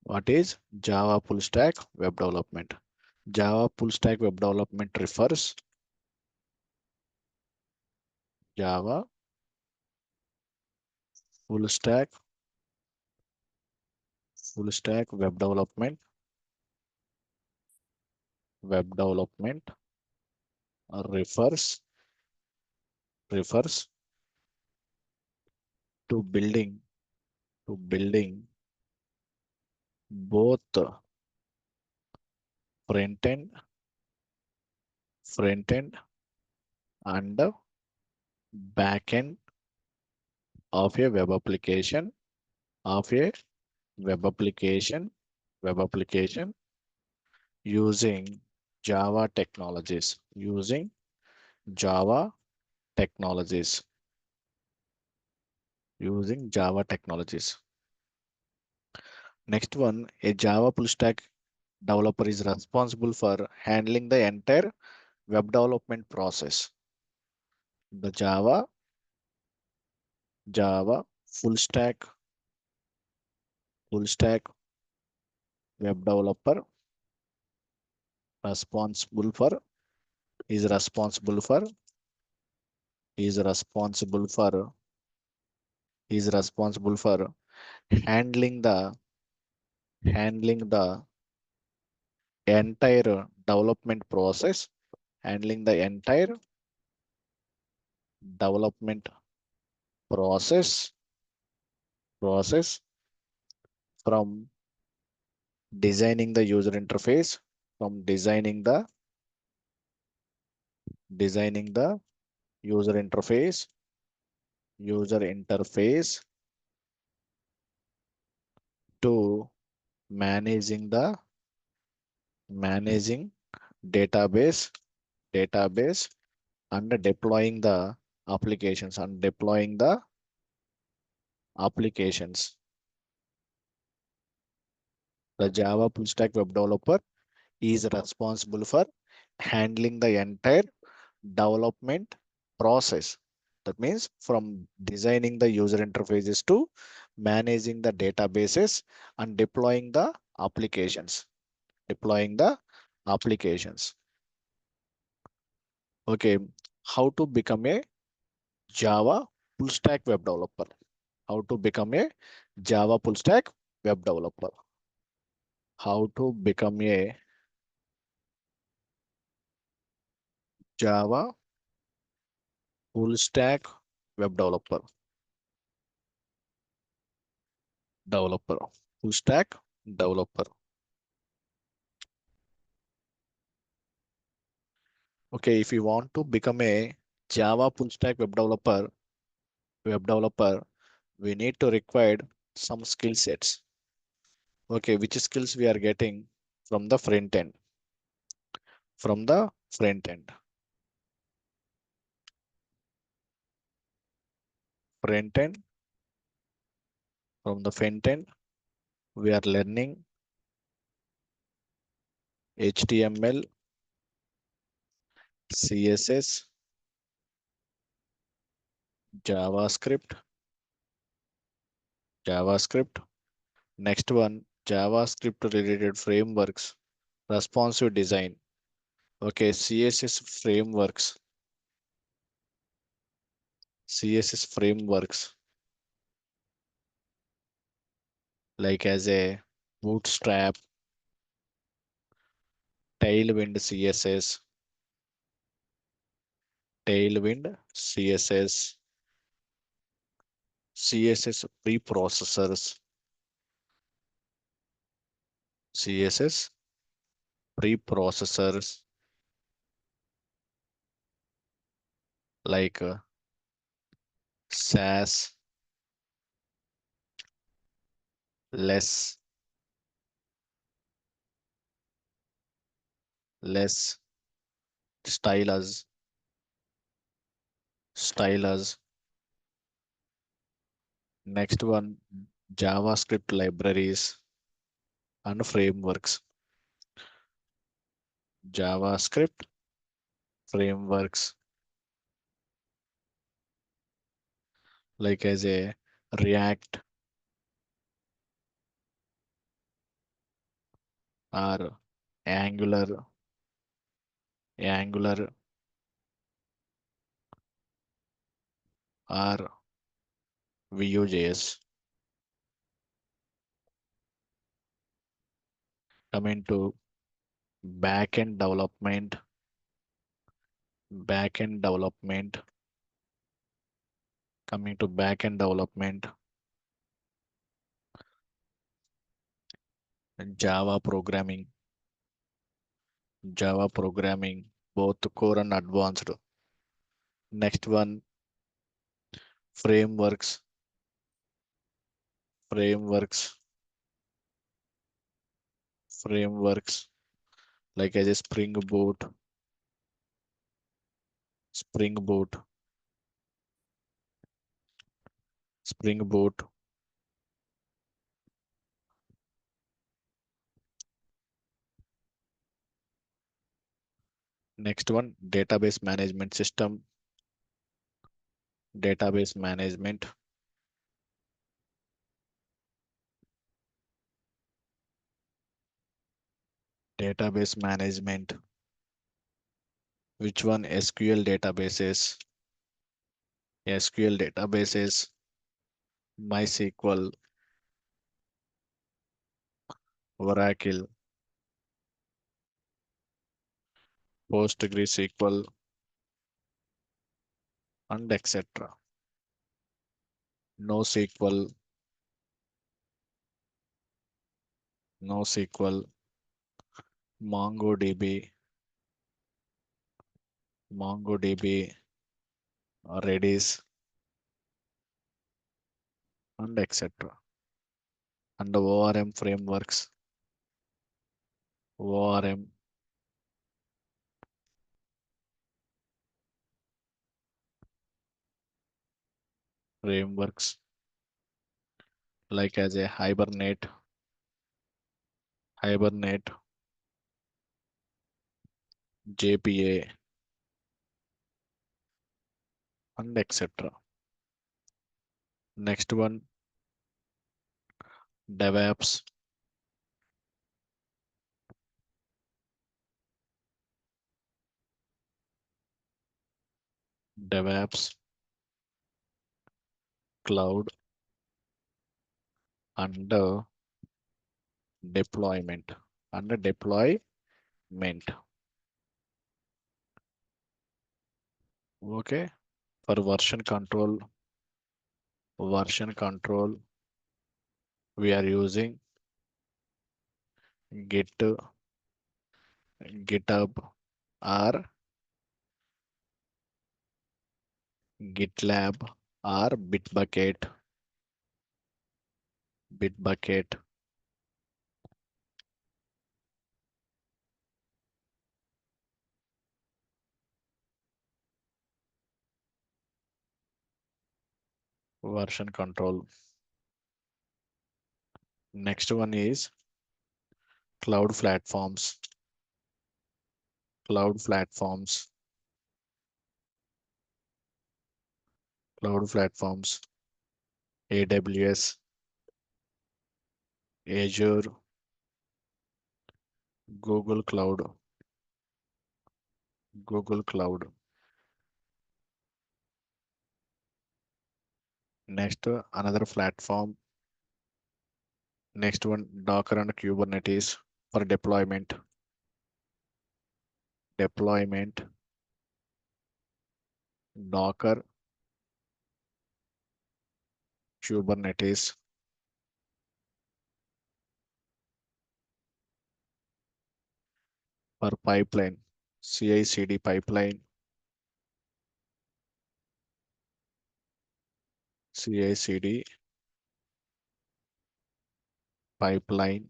What is Java full stack web development? Java full stack web development refers Java full stack web development refers to building both front end and back end of a of a web application web application using Java technologies Java technologies Java technologies. Next one, a Java full stack developer is responsible for handling the entire web development process. The Java full stack web developer responsible for is responsible for is responsible for is responsible for handling the entire development process, handling the entire development process process from designing the user interface, from designing the user interface, user interface to managing managing database database and deploying the applications. The Java full stack web developer is responsible for handling the entire development process. That means from designing the user interfaces to managing the databases and deploying the applications. Okay, how to become a Java full stack web developer? How to become a Java full stack web developer? How to become a Java full stack web developer, full stack developer. Okay, if you want to become a Java full stack web developer, we need to require some skill sets. Okay, which skills we are getting from the front end? From the front end, front end, from the front end, we are learning HTML, CSS, JavaScript, JavaScript. Next one, JavaScript related frameworks, responsive design. Okay, CSS frameworks like as a Bootstrap, Tailwind CSS, CSS preprocessors, CSS preprocessors like SAS, less, less, stylus, stylus. Next one, JavaScript libraries and frameworks. JavaScript frameworks like as a React, or Angular, Angular or Vue.js. Coming to backend development, backend development, coming to backend development, Java programming, Java programming, both core and advanced. Next one, frameworks, frameworks, frameworks like as a Spring Boot, Spring Boot. Next one, database management system, database management, database management. Which one? SQL databases, SQL databases, MySQL, Oracle, PostgreSQL, and etc. NoSQL, NoSQL, MongoDB, MongoDB, Redis, and etc. And the ORM frameworks, ORM frameworks like as a Hibernate, JPA, and etc. Next one, DevOps, DevOps, cloud, and deployment, and deployment. Okay. For version control, we are using Git, GitHub, or GitLab, or Bitbucket. Version control. Next one is cloud platforms, cloud platforms, cloud platforms, AWS, Azure, Google Cloud, Google Cloud. Next, another platform. Next one, Docker and Kubernetes for deployment. Deployment, Docker, Kubernetes for pipeline, CI/CD pipeline, CI/CD pipeline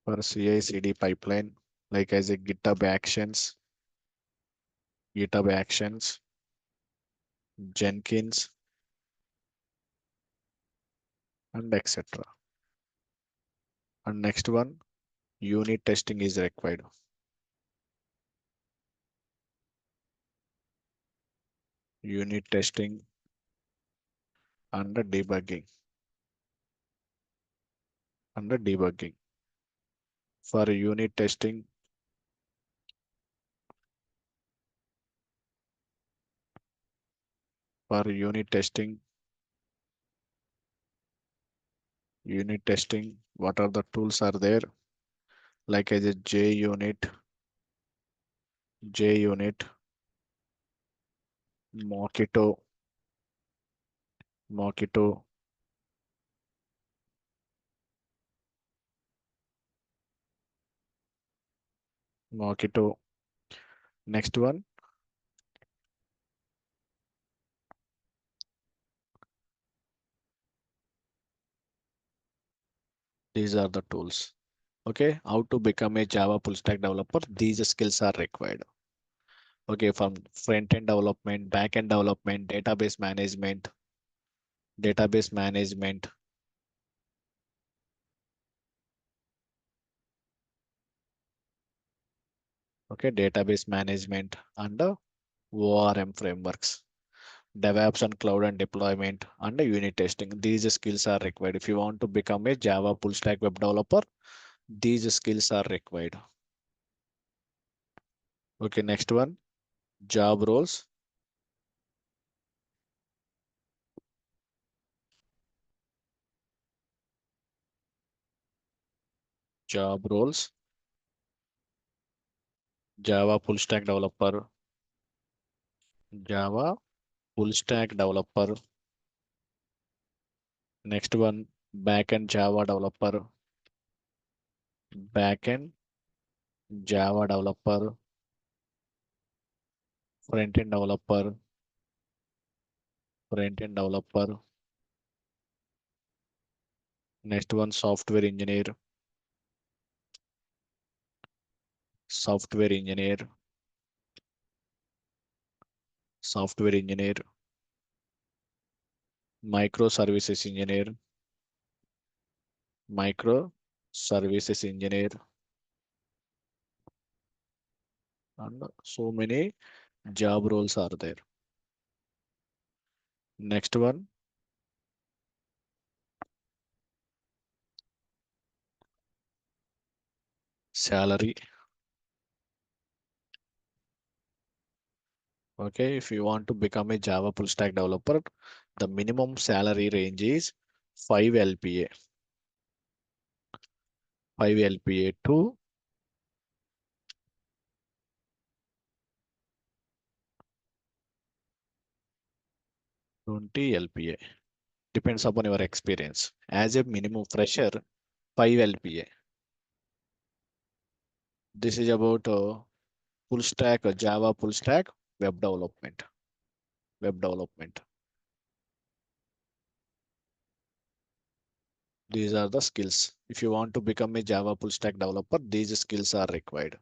for CI/CD pipeline, like as a GitHub Actions, Jenkins, and etc. And next one, unit testing is required. Unit testing and debugging. For unit testing, for unit testing, what are the tools are there? Like as a JUnit, Mockito, Mockito, Mockito. Next one, these are the tools. Okay, how to become a Java full stack developer? These skills are required. Okay, from front end development, back end development, database management, okay, database management and ORM frameworks, DevOps and cloud and deployment and unit testing. These skills are required. If you want to become a Java full stack web developer, these skills are required. Okay, next one, job roles. Job roles, Java full stack developer, Java full stack developer. Next one, backend Java developer, backend Java developer, front-end developer, front-end developer. Next one, software engineer, software engineer, microservices engineer, microservices engineer, and so many job roles are there. Next one, salary. Okay, if you want to become a Java full stack developer, the minimum salary range is 5 LPA, 5 LPA to 20 LPA. Depends upon your experience. As a minimum fresher, 5 LPA. This is about full stack Java full stack web development. Web development. These are the skills. If you want to become a Java full stack developer, these skills are required.